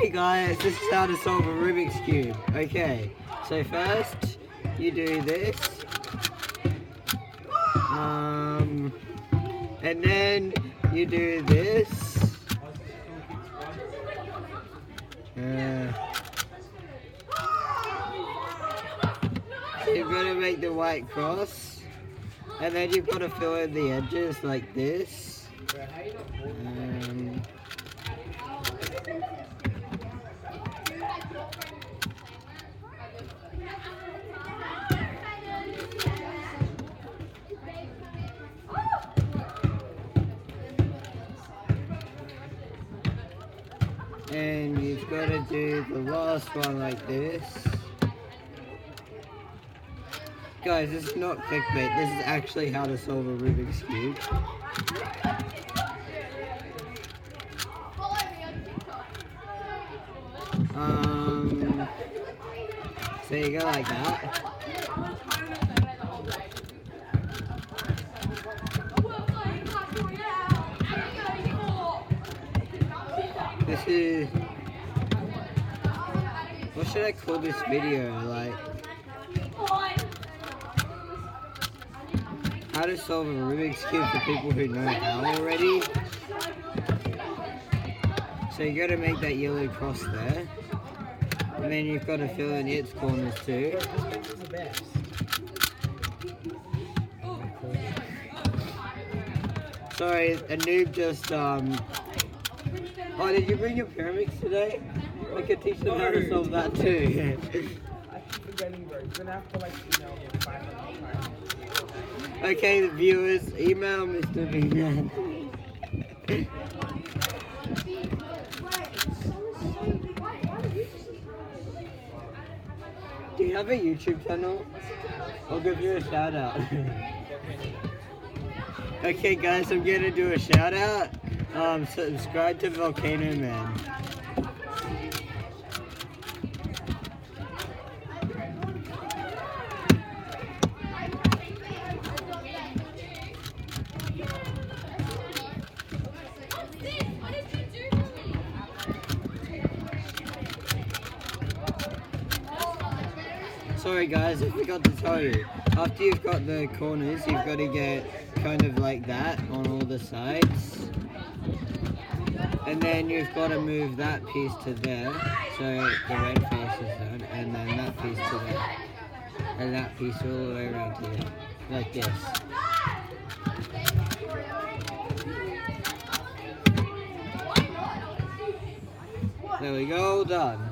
Hey guys, this is how to solve a Rubik's Cube. Okay, so first you do this. And then you do this. You've got to make the white cross. And then you've got to fill in the edges like this. And you've got to do the last one like this. Guys, this is not clickbait, this is actually how to solve a Rubik's Cube. So you go like that. This is... what should I call this video? Like... how to solve a Rubik's Cube for people who know how already. So you got to make that yellow cross there. And then you've got to fill in its corners too. Sorry, a noob just oh, did you bring your pyramids today? I could teach them how to solve that too. I keep forgetting, bro. You're gonna have to like email me 500 times. Okay, the viewers, email Mr. Bean. Do you have a YouTube channel? I'll give you a shout out. Okay guys, I'm gonna do a shout out. Subscribe to Volcano Man. Sorry guys, I forgot to tell you. After you've got the corners, you've got to get kind of like that on all the sides. And then you've got to move that piece to there, so the red face is done, and then that piece to there. And that piece all the way around to there, like this. There we go, all done.